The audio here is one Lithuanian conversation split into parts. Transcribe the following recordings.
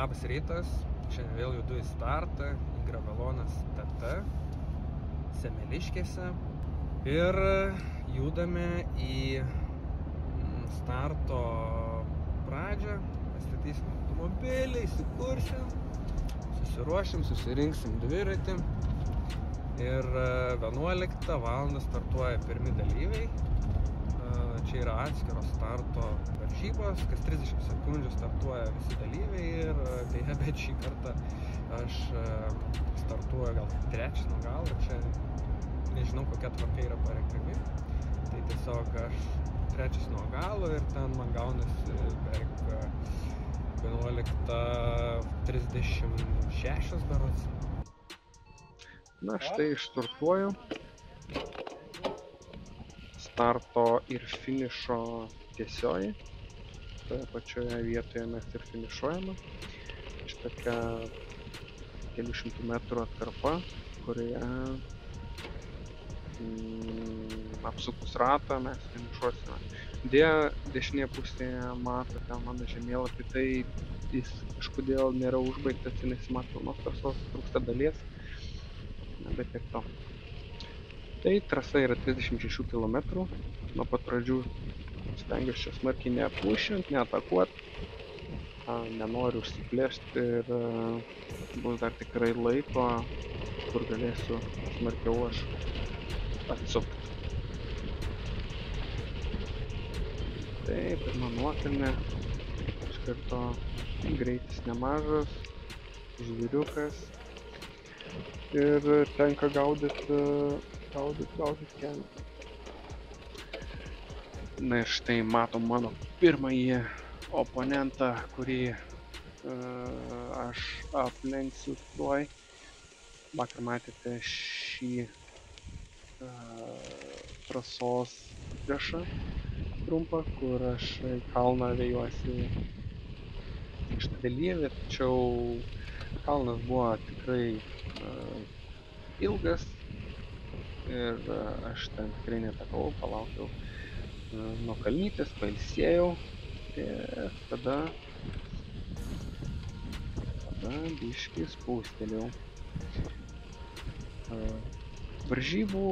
Labas rytas, šiandien vėl judu į startą, į Gravelonas TT, Semeliškėse ir judame į starto pradžią, pastatysim automobilį, įsikursim, susiruošim, susirinksim dviratį ir 11 val. Startuoja pirmi dalyviai. Čia yra atskiros starto varžybos, kas 30 sekundžių startuoja visi dalyviai ir beje, bet šį kartą aš startuoju gal trečias nuo galo, čia nežinau kokia tvarka yra parenkami, tai tiesiog aš trečias nuo galo ir ten man gaunasi beveik 11:36 berods. Na štai startuoju. Starto ir finišo tiesioji. Toje pačioje vietoje mes ir finišuojame. Šitokia kelių šimtų metrų atkarpa, kurioje apsukus ratą mes finišuosime. Deja, dešinėje pusėje matote mano žemėlapį, tai jis kažkodėl nėra užbaigtas ir nesimato pilnos trasos, trūksta dalies. Na, bet tiek to. Tai trasa yra 36 km. Nuo pat pradžių stengiuosi čia smarkiai nepušint, neatakuoti. Nenoriu užsiplėšti ir bus dar tikrai laiko, kur galėsiu smarkiau aš atsukti. Tai pirma nuokalnė, iš karto greitis nemažas, žvyriukas ir tenka gaudyti kelią. Na ir štai matom mano pirmąjį oponentą, kurį aš aplenksiu tuoj. Vakar matėte šį trasos priešą trumpą, kur aš į kalną vejuosi šitą dalyvį, tačiau kalnas buvo tikrai ilgas ir aš ten tikrai netakau, palaukiau nuo kalnytės, pailsėjau ir tada biškį spūstelėjau. Varžybų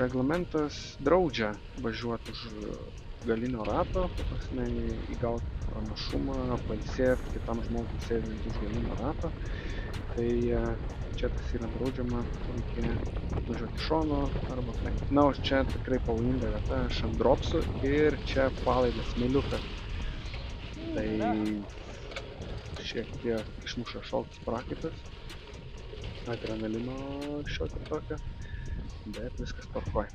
reglamentas draudžia važiuoti už galinio rato, prasme įgauti pranašumą, pailsėti kitam žmogui sėdint už galinio rato. Tai čia tas yra draudžiama, reikia važiuoti šono arba aplenkti. Na, o čia tikrai pavojinga vieta, aš ant dropsų ir čia palaidas smėliukas. Tai šiek tiek išmuša šaltas prakaitas, adrenalino šiokio tokio, bet viskas tvarkoj.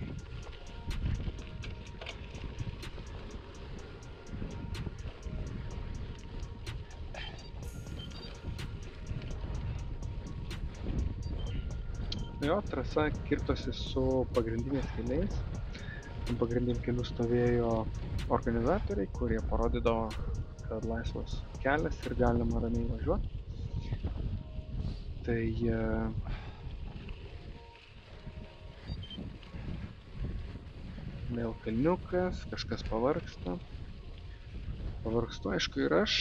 Jo, trasa kirtosi su pagrindiniais keliais. Pagrindiniam keliu stovėjo organizatoriai, kurie parodydavo, kad laisvas kelias ir galima ramiai važiuoti. Tai vėl kalniukas, kažkas pavargsta. Pavargstu, aišku, ir aš.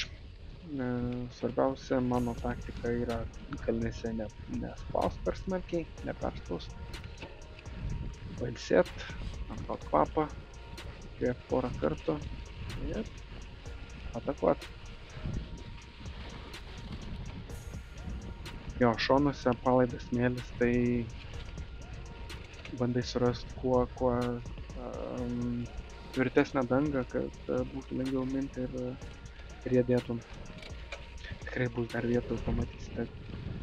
Svarbiausia mano taktika yra kalnėse nespaust per smarkiai, neperspaust. Pailsėt, atgaut kvapą, įkvėpt porą kartų ir atakuot. Jo, šonuose palaidas smėlis, tai bandai surasti kuo tvirtesnę dangą, kad būtų lengviau minti ir riedėtum. Tikrai bus dar vietų, pamatysite,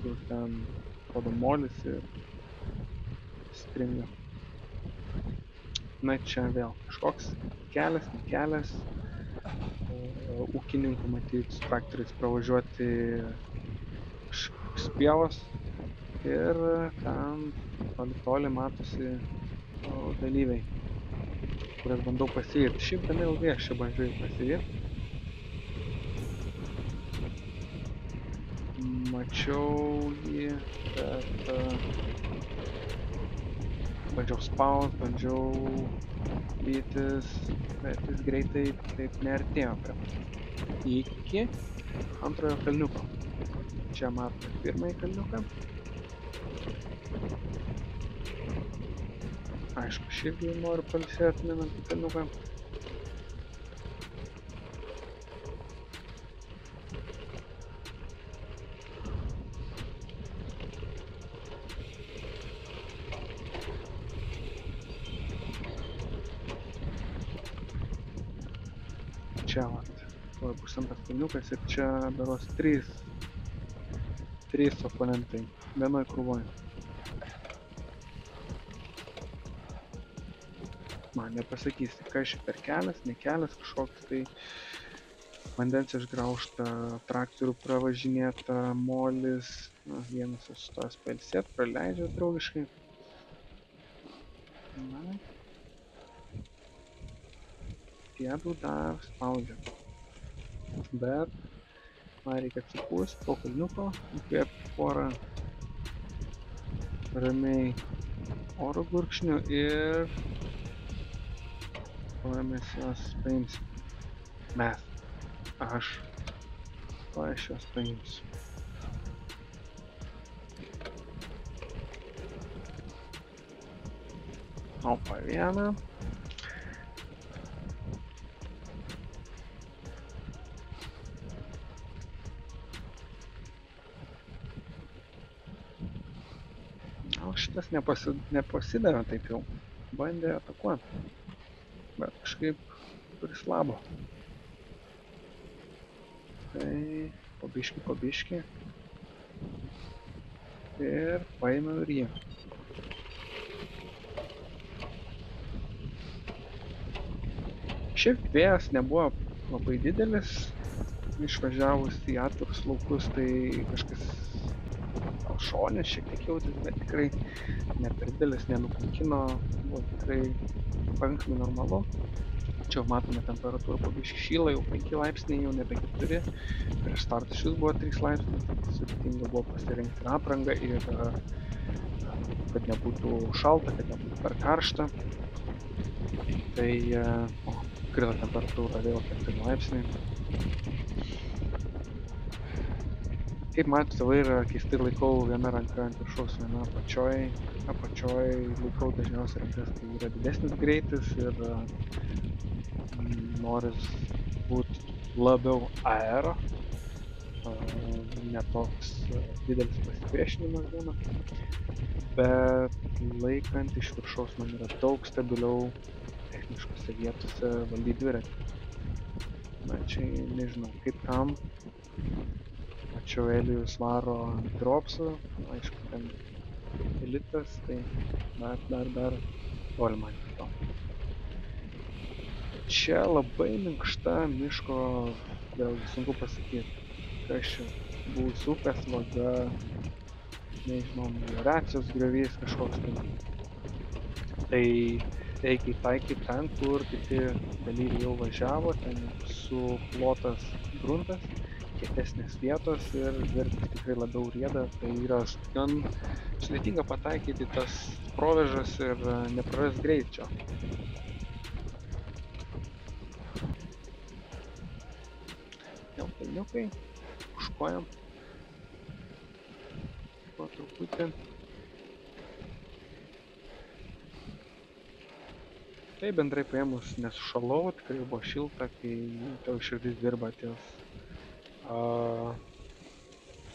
kur ten rodo molis ir stringa. Na, čia vėl kažkoks kelias, ne kelias. Ūkininkų matyt su traktoriais pravažiuoti pievos ir ten toli matosi dalyviai, kurias bandau pasivyti. Šiaip gana ilgai aš čia bandžiau pasivyti. Mačiau jį, bet bandžiau spaust, bandžiau vytis, bet jis greitai taip neartėjo prie manęs. iki antrojo kalniuko. Čia matome pirmąjį kalniuką. Aišku, aš irgi noriu pailsėti minant į kalniuką. Čia vat, bus antras kalniukas ir čia beros trys oponentai vienoj krūvoj. Man nepasakysi, kas čia per kelias, ne kelias kažkoks, tai vandens išgraužta, traktorių pravažinėta, molis, vienas sustojęs pailsėt, praleidžia draugiškai. Na, pėdų dar spaudžia. Bet man reikia atsipūsti po kalniuko, įkvėpti porą ramiai oro gurkšnių ir mes juos paimsim. Aš juos paimsiu. Opa, vieną. O šitas nepasidavė taip jau. Bandė atakuoti. Bet kažkaip prislabo. Tai pabiški. Ir paėmiau ir jį. Šiaip vėjas nebuvo labai didelis. Išvažiavus į atvirus laukus, tai kažkas gal šonės šiek tiek jautės, bet tikrai ne per didelis, nenukankino. Buvo tikrai pakankamai normalu. Čia matome temperatūrą pabiškai šyla, jau 5 laipsniai, jau nebe 4. Prieš startą šis buvo 3 laipsniai, tai sudėtinga buvo pasirinkti aprangą ir kad nebūtų šalta, kad nebūtų per karšta. Tai krito temperatūra vėl 4 laipsniai. Kaip matote, vairą keistai laikau viena ranka ant viršaus, viena apačioj laikau dažniausiai rankas, kai yra didesnis greitis ir noris būti labiau aero, ne toks didelis pasipriešinimas būna, bet laikant iš viršaus man yra daug stabiliau techniškose vietose valdyti dviratį. Na, čia nežinau kaip kam. Mačiau Elijus varo ant dropsų, aišku, ten elitas, tai dar tolima iki to. Čia labai minkšta miško, vėlgi sunku pasakyti, kas čia bus upės vaga, nežinau, melioracijos griovys kažkoks tai. Tai reikia taikyti ten, kur kiti dalyviai jau važiavo, ten suplotas gruntas, kietesnės vietos ir dviratis tikrai labiau rieda, tai yra gan sudėtinga pataikyti tas provėžas ir neprarast greičio. Vėl kalniukai, užkojam po truputį. Tai bendrai paėmus nesušalau, tikrai buvo šilta, kai tavo širdis dirba ties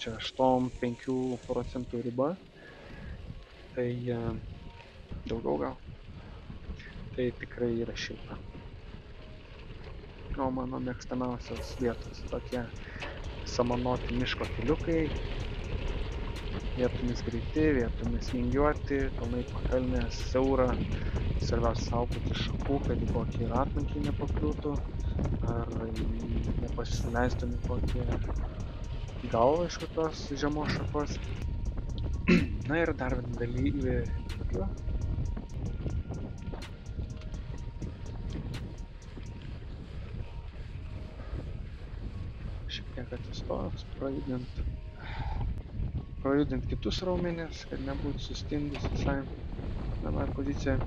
čia 8-5% riba, tai daugiau gal, tai tikrai yra šilta. O mano mėgstamiausios vietos tokie samanoti miško keliukai, vietomis greiti, vietomis vingiuoti, kalnai pakalnės, siaura, svarbiausia saugoti šakų, kad į kokį ratlankį nepakliūtų, ar nepasileistum į kokį galvą iš kokios žemos šakos. Na ir dar vieną dalyvį tokiu. Šiek tiek atsistojus, prajudint kitus raumenis, kad nebūtų sustingus visai vienoje pozicijoje.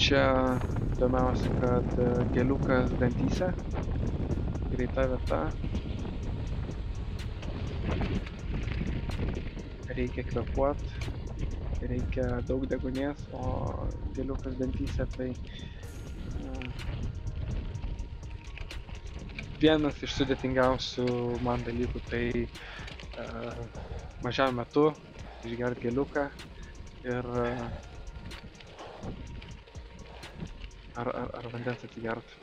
Čia įdomiausia, kad geliukas dantyse, greita vieta, reikia kvėpuoti, reikia daug deguonies, o geliukas dantyse tai vienas iš sudėtingiausių man dalykų, tai mažiau metu išgerti geliuką ir ar vandens atsigert.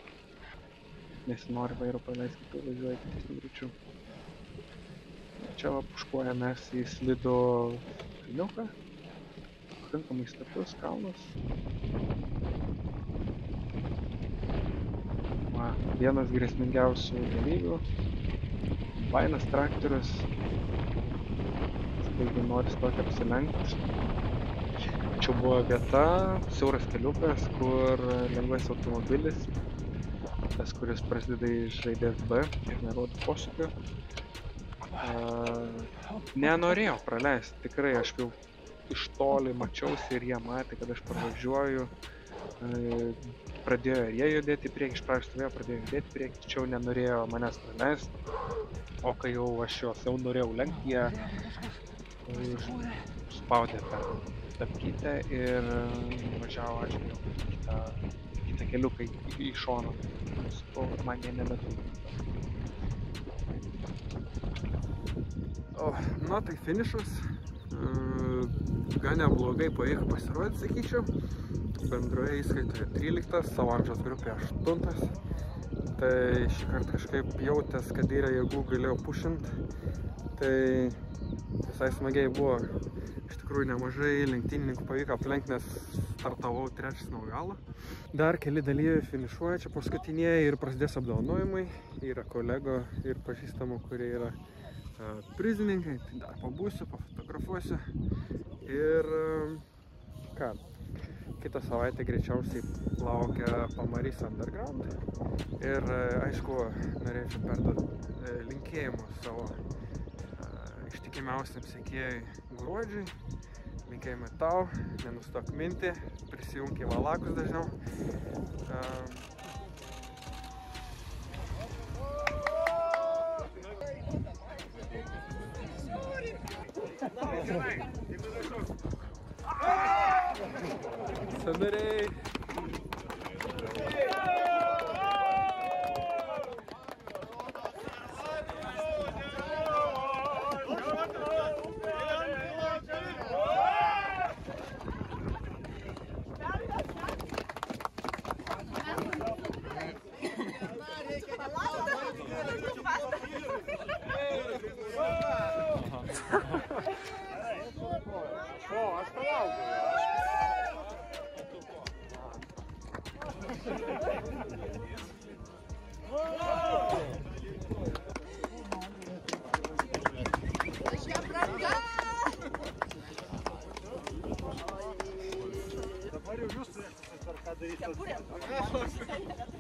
Nesinori vairo paleisti, kai važiuoji kitais greičiu. Čia va puškuojamės į slidų kalniuką, pakankamai status kalnas. Vienas grėsmingiausių dalyvių, vainas traktorius, taigi nori stoti apsilenkti. Čia buvo vieta, siauras keliukas, kur lengvas automobilis, tas, kuris prasideda iš raidės B ir nerodo posūkio. Nenorėjau praleisti, tikrai aš jau iš toli mačiausi ir jie matė, kad aš pravažiuoju. Pradėjo ir jie judėti į priekį, iš pradžių stovėjo, pradėjo judėti į priekį, tačiau nenorėjo manęs praleisti, o kai jau aš juos jau norėjau lenkti, jie spaudė per stabkytę ir važiavo atžvilgiau kitą keliuką į šoną. Supau, kad man jie nebeturi. Na tai finišas, gan neblogai pavyko pasirodyti, sakyčiau. Bendroje įskaitoje 13, savo amžiaus grupė 8. Tai šį kartą kažkaip jautęs, kad yra jėgų galėjau pušinti. Tai visai smagiai buvo. Iš tikrųjų nemažai lenktynininkų pavyko aplenkti, nes startavau 3 nuo galo. Dar keli dalyviai finišuoja čia paskutinieji ir prasidės apdovanojimai. Yra kolego ir pažįstamų, kurie yra prizininkai. Tai dar pabūsiu, pafotografuosiu. Ir ką? Kitą savaitę greičiausiai laukia Pamarys Underground. Ir aišku, norėčiau perduoti linkėjimus savo ištikimiausiam sekėjui Gruodžiui. Linkėjimai tau, nenustok minti, prisijunk į valakus dažniau. Sandariai! Aš palaukiu. Dabar jau jūs turėsite ką daryti.